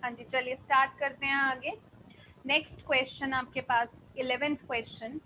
हाँ जी, चलिए स्टार्ट करते हैं आगे। नेक्स्ट क्वेश्चन आपके पास 11th question,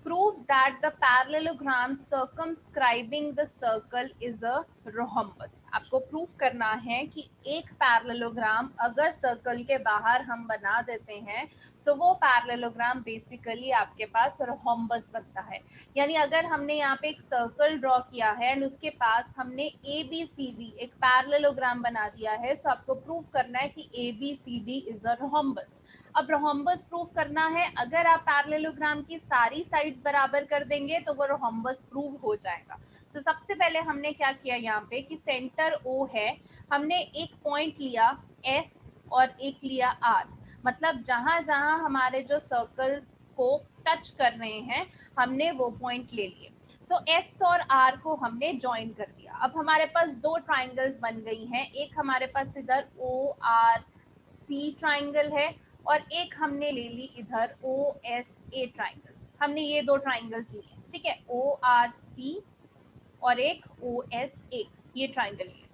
prove that the parallelogram circumscribing the circle is a rhombus. आपको प्रूव करना है कि एक पैरेललोग्राम अगर सर्कल के बाहर हम बना देते हैं तो वो पैरेललोग्राम बेसिकली आपके पास रोहम्बस बनता है। यानी अगर हमने यहाँ पे एक सर्कल ड्रॉ किया है एंड उसके पास हमने ए बी सी डी एक पैरेललोग्राम बना दिया है, तो आपको प्रूव करना है कि A B C D is a rhombus. अब रोहम्बस प्रूव करना है, अगर आप पैरेललोग्राम की सारी साइड्स बराबर कर देंगे तो वो रोहम्बस प्रूव हो जाएगा। तो सबसे पहले हमने क्या किया यहाँ पे कि सेंटर ओ है, हमने एक पॉइंट लिया एस और एक लिया आर, मतलब जहां जहां हमारे जो सर्कल्स को टच कर रहे हैं हमने वो पॉइंट ले लिए। तो एस और आर को हमने ज्वाइन कर दिया। अब हमारे पास दो ट्राइंगल्स बन गई हैं, एक हमारे पास इधर ओ आर सी ट्राइंगल है और एक हमने ले ली इधर ओ एस ए ट्राइंगल। हमने ये दो ट्राइंगल्स लिए, ठीक है, ओ आर सी और एक ओ एस ए, ये ट्राइंगल लिए।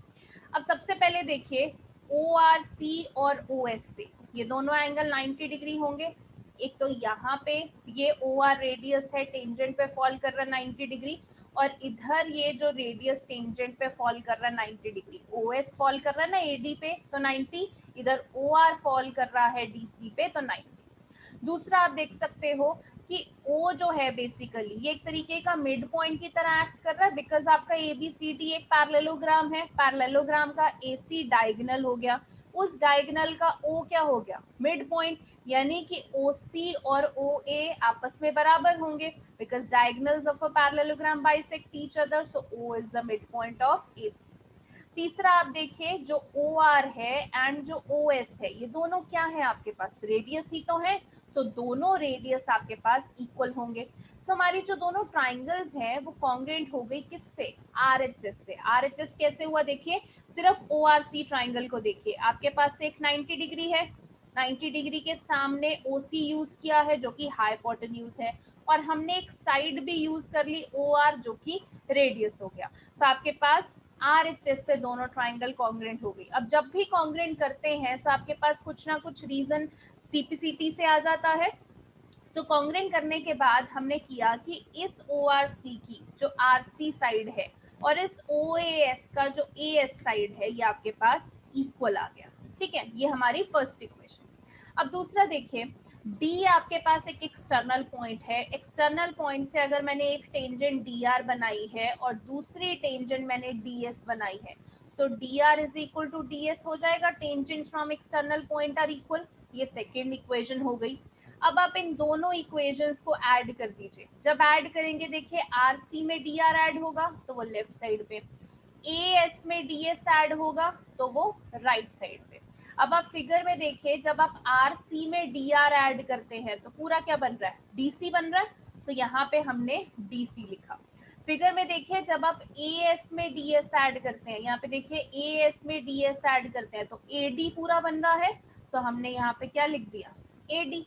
अब सबसे पहले देखिए ओ आर सी और ओ एस सी, ये दोनों एंगल 90 डिग्री होंगे। एक तो यहाँ पे ये ओ आर रेडियस है, टेंजेंट पे फॉल कर रहा है 90 डिग्री, और इधर ये जो रेडियस टेंजेंट पे फॉल कर रहा है 90 डिग्री, ओ एस फॉल कर रहा है ना ए डी पे तो 90, इधर ओ आर फॉल कर रहा है डी सी पे तो 90। दूसरा आप देख सकते हो कि O जो है बेसिकली ये एक तरीके का मिड पॉइंट की तरह एक्ट कर रहा है, बिकॉज आपका ए बी सी डी एक पैरेललोग्राम है, पैरेललोग्राम का ए सी डायगोनल हो गया, उस डायगोनल का O क्या हो गया, मिड पॉइंट, यानी कि ओ सी और ओ ए आपस में बराबर होंगे because diagonals of a parallelogram bisect each other, so O is the mid point of A C. तीसरा आप देखिए जो ओ आर है एंड जो ओ एस है, ये दोनों क्या है आपके पास, रेडियस ही तो है, तो दोनों रेडियस आपके पास इक्वल होंगे। तो हमारी जो दोनों ट्राइंगल्स हैं वो कॉन्ग्रुएंट हो गई किससे, आर एच एस से। आर एच एस कैसे हुआ देखिए, सिर्फ ओ आर सी ट्राइंगल को देखिए, आपके पास एक 90 डिग्री है, 90 डिग्री के सामने ओ सी यूज किया है जो कि हाइपोटेन्यूज है, और हमने एक साइड भी यूज कर ली ओ आर जो कि रेडियस हो गया। तो आपके पास आर एच एस से दोनों ट्राइंगल कॉन्ग्रुएंट हो गई। अब जब भी कॉन्ग्रुएंट करते हैं तो आपके पास कुछ ना कुछ रीजन सीपीसीटी से आ जाता है। तो कॉन्ग्रुएंट करने के बाद हमने किया कि इस ओ आर सी की जो आर सी साइड है और इस ओ एस का जो ए एस साइड है ये आपके पास इक्वल आ गया, ठीक है, ये हमारी फर्स्ट इक्वेशन। अब दूसरा देखिए, डी आपके पास एक एक्सटर्नल पॉइंट है, एक्सटर्नल पॉइंट से अगर मैंने एक टेंजेंट डी आर बनाई है और दूसरी टेंजेंट मैंने डी एस बनाई है, तो D R is equal to D S हो जाएगा, tangent from external point are equal, ये सेकेंड इक्वेशन हो गई। अब आप इन दोनों इक्वेशंस को ऐड कर दीजिए, जब ऐड करेंगे देखिए आर सी में डी आर ऐड होगा तो वो लेफ्ट साइड पे, ए एस में डी एस ऐड होगा तो वो राइट साइड पे। अब आप फिगर में देखिए, जब आप आर सी में डी आर ऐड करते हैं तो पूरा क्या बन रहा है, डी सी बन रहा है, तो यहाँ पे हमने डी सी लिखा। फिगर में देखिए जब आप ए एस में डी एस ऐड करते हैं, यहाँ पे देखिए ए एस में डी एस ऐड करते हैं तो ए डी पूरा बन रहा है, तो हमने यहाँ पे क्या लिख दिया, ए डी।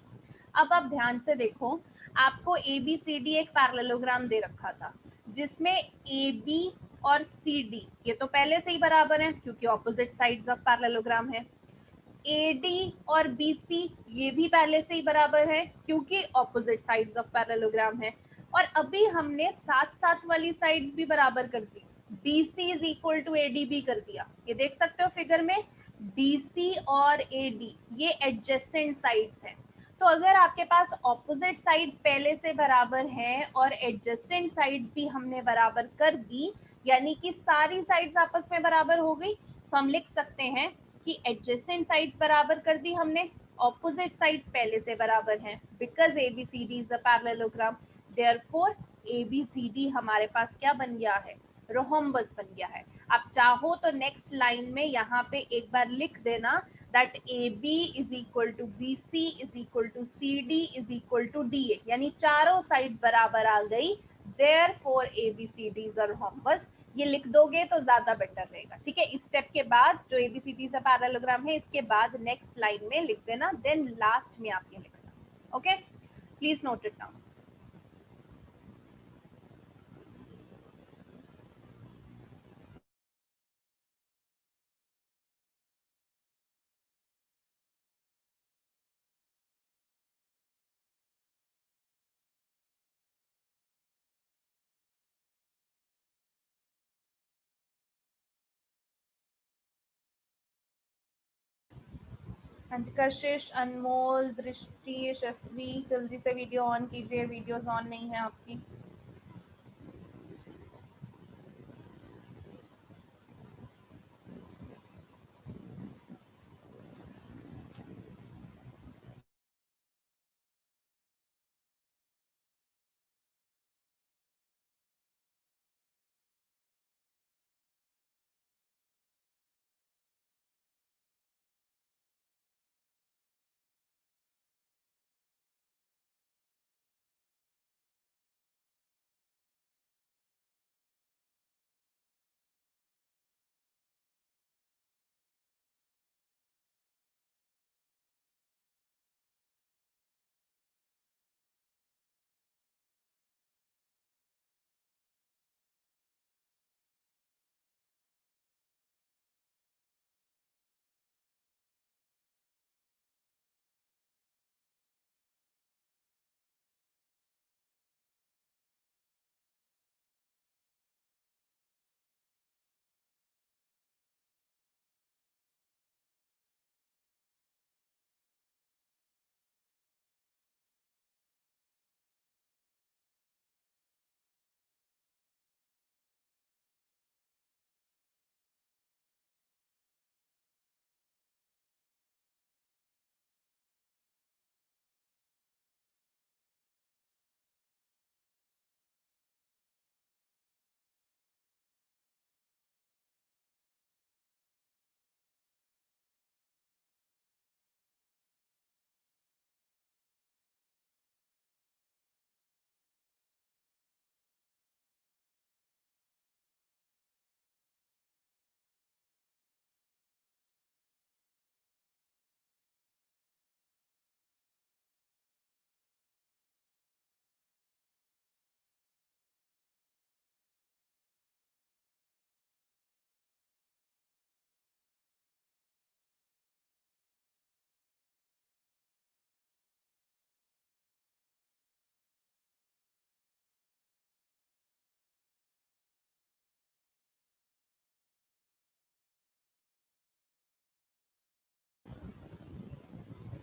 अब आप ध्यान से देखो, आपको ए बी सी डी एक पैरेललोग्राम दे रखा था जिसमें ए बी और सी डी ये तो पहले से ही बराबर है क्योंकि ऑपोजिट साइड्स ऑफ पैरेललोग्राम है, AD और BC ये भी पहले से ही बराबर है क्योंकि ऑपोजिट साइड्स ऑफ पैरेललोग्राम है, और अभी हमने साथ साथ वाली साइड्स भी बराबर कर दी, BC is equal to AD भी कर दिया, ये देख सकते हो फिगर में, BC और AD ये एडजेसेंट साइड्स हैं। तो अगर आपके पास ऑपोजिट साइड्स पहले से बराबर हैं और एडजेसेंट साइड्स भी हमने बराबर कर दी, यानी कि सारी साइड्स आपस में बराबर हो गई, तो हम लिख सकते हैं कि एडजेसेंट साइड्स बराबर कर दी हमने, ऑपोजिट साइड्स पहले से बराबर हैं, because ABCD is a parallelogram, therefore ABCD हमारे पास क्या बन गया है, रोहम्बस बन गया है। आप चाहो तो नेक्स्ट लाइन में यहाँ पे एक बार लिख देना that AB is equal to BC is equal to CD is equal to DA, यानी चारों साइड्स बराबर आ गई, therefore ABCD is a rhombus. ये लिख दोगे तो ज्यादा बेटर रहेगा, ठीक है। इस स्टेप के बाद जो ABCD का पैरेललोग्राम है इसके बाद नेक्स्ट लाइन में लिख देना, देन लास्ट में आप ये लिखना, okay, please note it down. हाँ जी, कशिश, अनमोल, दृष्टि, यशस्वी, जल्दी से वीडियो ऑन कीजिए, वीडियोस ऑन नहीं है आपकी।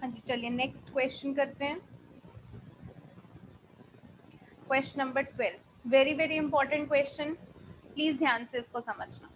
हाँ जी, चलिए नेक्स्ट क्वेश्चन करते हैं। Question number 12, very very important question, please ध्यान से इसको समझना।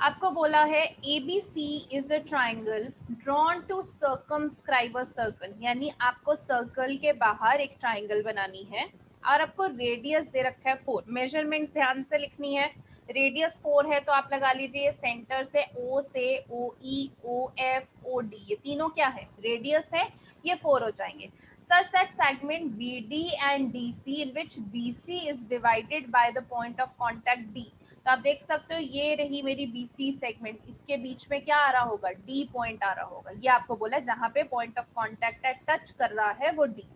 आपको बोला है ABC is a triangle drawn to circumscribe a circle, यानी आपको सर्कल के बाहर एक ट्राइंगल बनानी है और आपको रेडियस दे रखा है 4। मेजरमेंट्स ध्यान से लिखनी है। रेडियस 4 है तो आप लगा लीजिए सेंटर से O से OE, OF, OD, ये तीनों क्या है, रेडियस है, ये 4 हो जाएंगे। Such that segment BD and DC in which BC is divided by the point of contact D, तो आप देख सकते हो ये रही मेरी BC सेगमेंट, इसके बीच में क्या आ रहा होगा, D पॉइंट आ रहा होगा। ये आपको बोला जहाँ पे पॉइंट ऑफ कॉन्टैक्ट टच कर रहा है वो D।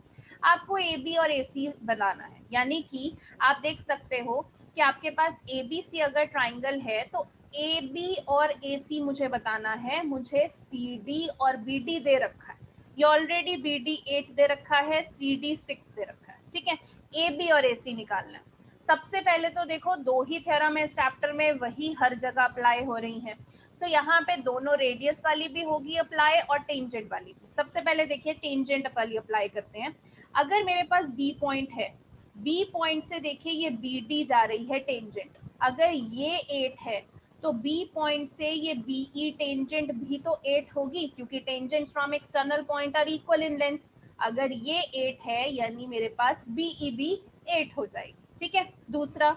आपको AB और AC बनाना है, यानी कि आप देख सकते हो कि आपके पास ABC अगर ट्राइंगल है तो AB और AC मुझे बताना है, मुझे CD और BD दे रखा है। ये ऑलरेडी BD 8 दे रखा है, CD 6 दे रखा है, ठीक है। AB और AC निकालना है। सबसे पहले तो देखो दो ही थ्योरम है इस चैप्टर में, वही हर जगह अप्लाई हो रही हैं। सो यहाँ पे दोनों रेडियस वाली भी होगी अप्लाई और टेंजेंट वाली भी। सबसे पहले देखिए टेंजेंट वाली अप्लाई करते हैं। अगर मेरे पास बी पॉइंट है, बी पॉइंट से देखिए ये बी डी जा रही है टेंजेंट, अगर ये 8 है तो बी पॉइंट से ये बीई टेंजेंट भी तो 8 होगी, क्योंकि tangent from external point are equal in length. अगर ये 8 है यानी मेरे पास बीई भी 8 हो जाएगी, ठीक है। दूसरा,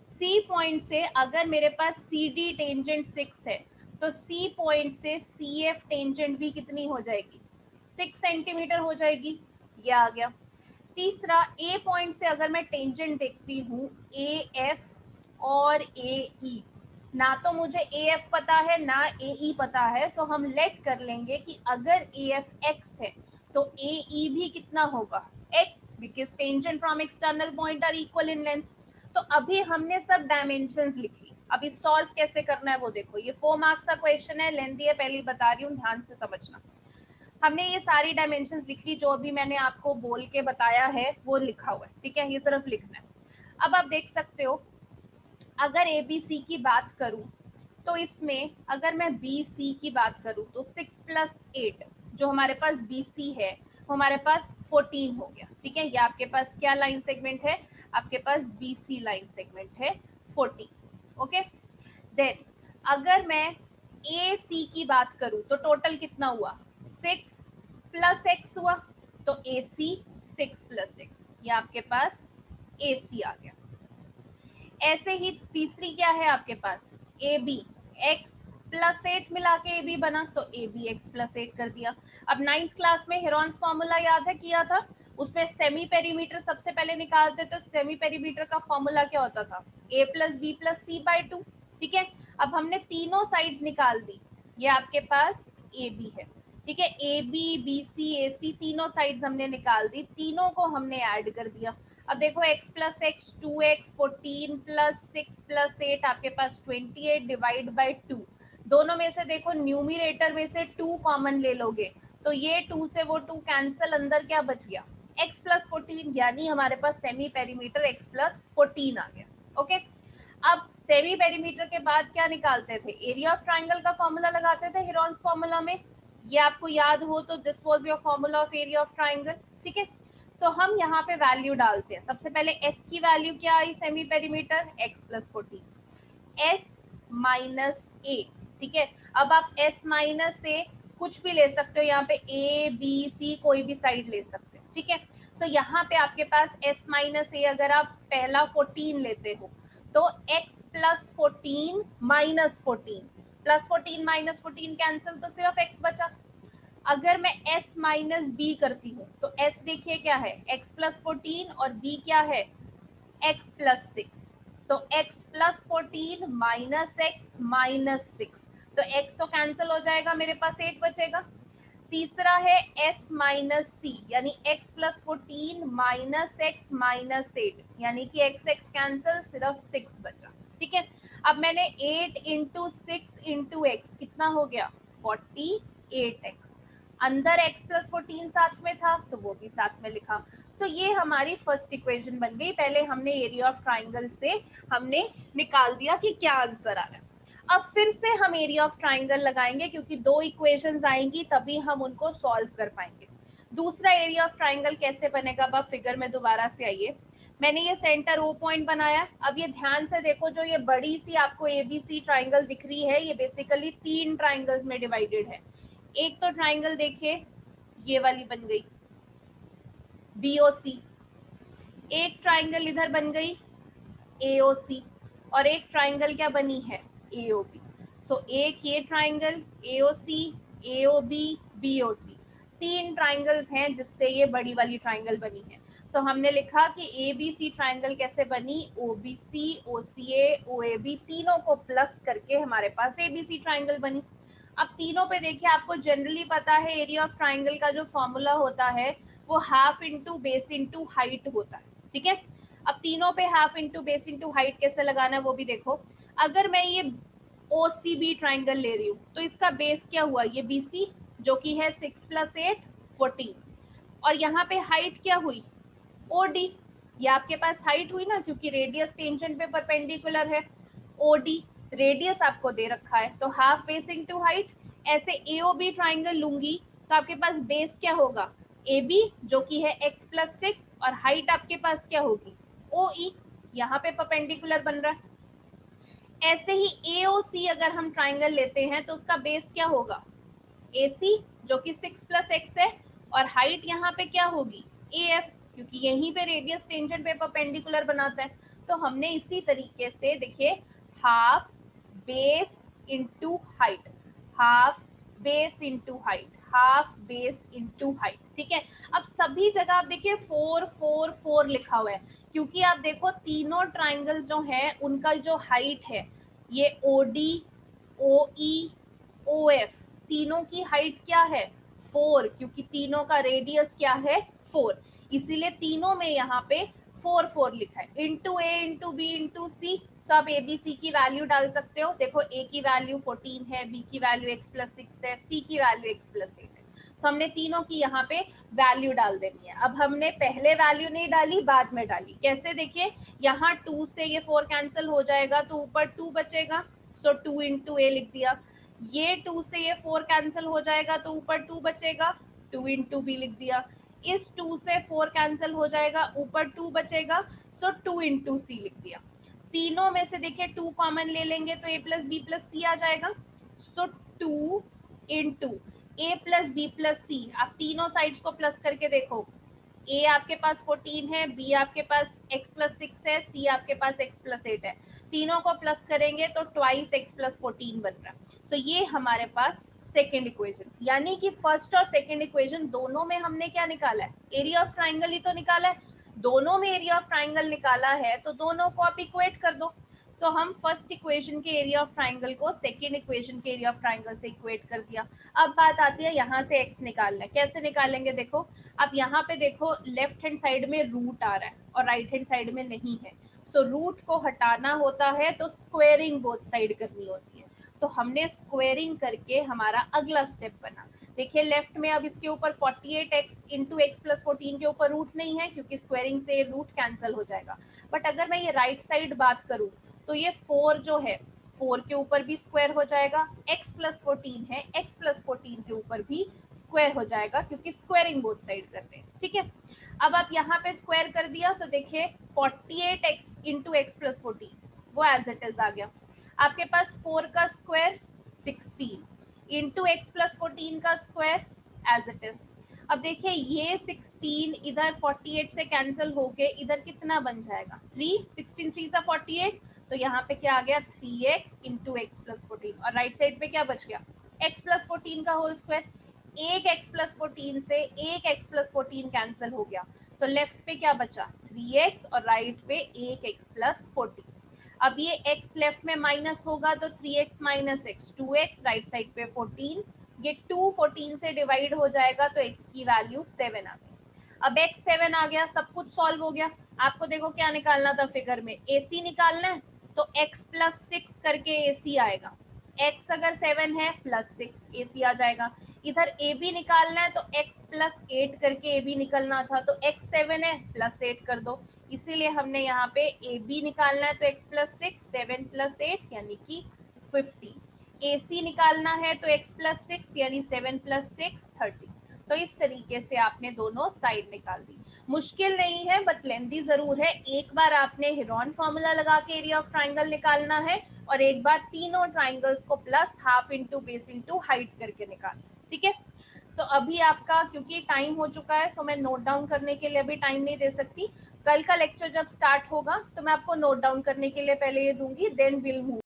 सी पॉइंट से अगर मेरे पास सी डी टेंजेंट 6 है तो सी पॉइंट से सी एफ टेंजेंट भी कितनी हो जाएगी, 6 सेंटीमीटर हो जाएगी, ये आ गया। तीसरा, ए पॉइंट से अगर मैं टेंजेंट देखती हूँ ए एफ और ए ई, ना तो मुझे ए एफ पता है ना ए ई पता है, सो हम लेट कर लेंगे कि अगर ए एफ एक्स है तो ए ई भी कितना होगा, x, because tangent from external point are equal in length. तो अभी हमने सब डायमेंशंस लिख ली, अभी सॉल्व कैसे करना है वो देखो। ये 4 मार्क्स का क्वेश्चन है, लेंथी है, पहले बता रही हूँ, ध्यान से समझना। हमने ये सारी डायमेंशंस लिख ली, जो अभी मैंने आपको बोल के बताया है वो लिखा हुआ है, ठीक है, ये सिर्फ लिखना है। अब आप देख सकते हो अगर ABC की बात करूं तो तो इसमें अगर मैं बी सी की बात करूं तो 6 + 8 जो हमारे पास बी सी है वो हमारे पास 14 हो गया। ठीक है, ये आपके पास क्या लाइन सेगमेंट है, आपके पास बी सी लाइन सेगमेंट है 14। ओके, देन अगर मैं ए सी की बात करूं तो टोटल कितना हुआ, 6 + x हुआ, तो ए सी 6 + x, ये आपके पास ए सी आ गया। ऐसे ही तीसरी क्या है आपके पास, ए बी, x + 8 मिला के ए बी बना, तो ए बी x + 8 कर दिया। अब 9th क्लास में हेरॉन्स फॉर्मूला याद है किया था, उसमें सेमी पेरीमीटर सबसे पहले निकालते, तो सेमी पेरीमीटर का फॉर्मूला क्या होता था, a + b + c/2। ठीक है, अब हमने तीनों साइड्स निकाल दी, ये आपके पास ए बी है। ठीक है, ए बी, बी सी, ए सी तीनों साइड्स हमने निकाल दी, तीनों को हमने ऐड कर दिया। अब देखो x + x 2x, 14 + 6 + 8 आपके पास 28 डिवाइड बाई 2। दोनों में से देखो न्यूमिनेटर में से 2 कॉमन ले लोगे तो ये 2 से वो 2 कैंसल, अंदर क्या बच गया, x + 14, यानी हमारे पास सेमी पेरीमीटर x + 14 आ गया। ओके, अब सेमी पेरीमीटर के बाद क्या निकालते थे, एरिया ऑफ ट्राइंगल का फॉर्मूला लगाते थे हेरॉन्स फॉर्मूला में, ये आपको याद हो तो this was your formula of area of triangle. ठीक है, तो हम यहाँ पे वैल्यू डालते हैं। सबसे पहले s की वैल्यू क्या आई semi perimeter, x + 14, s - a। ठीक है, अब आप s - a कुछ भी ले सकते हो, यहाँ पे a b c कोई भी साइड ले सकते हो। ठीक है, तो यहाँ पे आपके पास s - a अगर आप पहला 14 लेते हो तो x + 14 - 14 +14 - 14 कैंसिल, तो सिर्फ x बचा। अगर मैं s - b करती हूँ तो s देखिए क्या है, x + 14 और b क्या है, x + 6, तो x + 14 - x - 6, तो x तो कैंसिल हो जाएगा, मेरे पास 8 बचेगा। तीसरा है s - c, यानी x + 14 - x - 8, यानी कि x x कैंसिल, सिर्फ 6 बचा। ठीक है, अब मैंने 8 × 6 × x कितना हो गया, 48x, अंदर x + 14 साथ में था तो वो भी साथ में लिखा। तो ये हमारी फर्स्ट इक्वेशन बन गई। पहले हमने एरिया ऑफ ट्राइंगल से हमने निकाल दिया कि क्या आंसर आ रहा है। अब फिर से हम एरिया ऑफ ट्राइंगल लगाएंगे क्योंकि 2 इक्वेशंस आएंगी तभी हम उनको सॉल्व कर पाएंगे। दूसरा एरिया ऑफ ट्राइंगल कैसे बनेगा, अब आप फिगर में दोबारा से आइए। मैंने ये सेंटर ओ पॉइंट बनाया। अब ये ध्यान से देखो, जो ये बड़ी सी आपको एबीसी ट्राइंगल दिख रही है, ये बेसिकली 3 ट्राइंगल्स में डिवाइडेड है। एक तो ट्राइंगल देखिए ये वाली बन गई बीओसी, एक ट्राइंगल इधर बन गई एओसी, और एक ट्राइंगल क्या बनी है, एओबी। सो एक ये triangle AOC, AOB, BOC, 3 triangles हैं जिससे ये बड़ी वाली ट्राइंगल बनी है। तो हमने लिखा कि एबीसी ट्राइंगल कैसे बनी, ओबीसी, ओसीए, ओएबी तीनों को प्लस करके हमारे पास एबीसी ट्राइंगल बनी। अब तीनों पे देखिए, आपको जनरली पता है एरिया ऑफ ट्राइंगल का जो फॉर्मूला होता है वो half into base into height होता है। ठीक है, अब तीनों पे half into base into height कैसे लगाना है वो भी देखो। अगर मैं ये ओ सी बी ट्राइंगल ले रही हूँ तो इसका बेस क्या हुआ, ये बी सी जो कि है 6 + 8 14, और यहाँ पे हाइट क्या हुई, ओ डी, ये आपके पास हाइट हुई ना क्योंकि रेडियस टेंजेंट पे परपेंडिकुलर है। ओ डी रेडियस आपको दे रखा है तो हाफ बेस इंटू हाइट। ऐसे एओबी ट्राइंगल लूंगी तो आपके पास बेस क्या होगा, ए बी जो कि है x + 6, और हाइट आपके पास क्या होगी, ओ ई, यहाँ पे परपेंडिकुलर बन रहा है। ऐसे ही एओसी अगर हम ट्राइंगल लेते हैं तो उसका बेस क्या होगा, ए सी जो कि 6 + x है, और हाइट यहाँ पे क्या होगी, ए एफ, क्योंकि यहीं पे रेडियस टेंजेंट पे परपेंडिकुलर बनाता है। तो हमने इसी तरीके से देखिए half base into height, half base into height, half base into height. ठीक है, अब सभी जगह आप देखिए 4 4 4 लिखा हुआ है क्योंकि आप देखो तीनों ट्राइंगल जो है उनका जो हाइट है, ये ओ डी, ओ ई, ओ एफ, तीनों की हाइट क्या है 4, क्योंकि तीनों का रेडियस क्या है 4, इसीलिए तीनों में यहाँ पे 4 4 लिखा है। इंटू ए इंटू बी इंटू सी, तो आप ए बी सी की वैल्यू डाल सकते हो। देखो ए की वैल्यू 14 है, बी की वैल्यू x + 6 है, सी की वैल्यू x + 8 है। तो हमने तीनों की यहाँ पे वैल्यू डाल देनी है। अब हमने पहले वैल्यू नहीं डाली, बाद में डाली। कैसे, देखिए यहाँ 2 से ये 4 कैंसिल हो जाएगा तो ऊपर 2 बचेगा, सो 2 इंटू ए लिख दिया। ये 2 से ये 4 कैंसिल हो जाएगा तो ऊपर 2 बचेगा, 2 इंटू बी लिख दिया। इस 2 से 4 कैंसिल हो जाएगा, ऊपर 2 बचेगा, सो 2 इंटू सी लिख दिया। तीनों में से देखिए 2 कॉमन ले लेंगे तो ए प्लस बी प्लस सी आ जाएगा। सो 2 इंटू ए प्लस बी प्लस सी, आप तीनों साइड्स को प्लस करके देखो। ए आपके पास 14 है, बी आपके पास x प्लस 6 है, सी आपके पास x प्लस 8 है। तीनों को प्लस करेंगे तो ट्वाइस x प्लस 14 बन रहा है। तो ये हमारे पास सेकेंड इक्वेशन, यानी कि फर्स्ट और सेकेंड इक्वेशन दोनों में हमने क्या निकाला है, एरिया ऑफ ट्राइंगल ही तो निकाला है। दोनों में एरिया ऑफ ट्राइंगल निकाला है तो दोनों को आप इक्वेट कर दो। सो हम फर्स्ट इक्वेशन के एरिया ऑफ ट्राइंगल को सेकेंड इक्वेशन के एरिया ऑफ ट्राइंगल से इक्वेट कर दिया। अब बात आती है यहाँ से x निकालना है, कैसे निकालेंगे देखो। अब यहाँ पे देखो लेफ्ट हैंड साइड में रूट आ रहा है और राइट हैंड साइड में नहीं है। सो रूट को हटाना होता है तो स्क्वेयरिंग बोथ साइड करनी होती है। तो हमने स्क्वेयरिंग करके हमारा अगला स्टेप बना। देखिए लेफ्ट में अब इसके ऊपर 48x इंटू एक्स प्लस 14 के ऊपर रूट नहीं है क्योंकि स्क्वेयरिंग से रूट कैंसिल हो जाएगा। बट अगर मैं ये राइट साइड बात करूँ तो ये 4 जो है 4 के ऊपर भी स्क्वायर हो जाएगा, x प्लस 14 है, x प्लस 14 के ऊपर भी स्क्वायर हो जाएगा क्योंकि स्क्वायरिंग बोथ साइड करते हैं। ठीक है, अब आप यहाँ पे स्क्वायर कर दिया तो देखिए 48x इंटू एक्स प्लस 14 वो एज इट इज आ गया। आपके पास 4 का स्क्वायर 16 इंटू एक्स प्लस 14 का स्क्वायर एज इट इज। अब देखिए ये 16 इधर 48 से कैंसिल होके इधर कितना बन जाएगा 3, 16 3 सा 48, तो यहाँ पे क्या आ गया 3x इंटू एक्स प्लस 14 और राइट साइड पे क्या बच गया x प्लस 14 का होल स्क्वायर। एक x प्लस 14 से एक x प्लस 14 कैंसिल हो गया तो लेफ्ट पे क्या बचा 3x और राइट पे एक x प्लस 14। अब ये x लेफ्ट में माइनस होगा तो 3x minus x 2x, right side पे 14, ये 2 14 से डिवाइड हो जाएगा तो x की वैल्यू 7 आ गई। अब x 7 आ गया, सब कुछ सॉल्व हो गया। आपको देखो क्या निकालना था फिगर में, AC निकालना है तो x प्लस 6 करके AC आएगा। x अगर 7 है प्लस 6 AC आ जाएगा। इधर AB निकालना है तो x प्लस 8 करके AB निकलना था तो x 7 है प्लस 8 कर दो, इसीलिए हमने यहाँ पे AB निकालना है तो x प्लस 6 7 प्लस 8 यानी कि 50। AC निकालना है तो x प्लस 6 यानी 7 प्लस 6 30। तो इस तरीके से आपने दोनों साइड निकाल दी। मुश्किल नहीं है बट लेंथी जरूर है। एक बार आपने हेरोन फॉर्मूला लगा के एरिया ऑफ ट्राइंगल निकालना है और एक बार तीनों ट्राइंगल्स को plus half into base into height करके निकालना। ठीक है, तो अभी आपका क्योंकि टाइम हो चुका है तो मैं नोट डाउन करने के लिए अभी टाइम नहीं दे सकती। कल का लेक्चर जब स्टार्ट होगा तो मैं आपको नोट डाउन करने के लिए पहले ये दूंगी, देन विल मूव।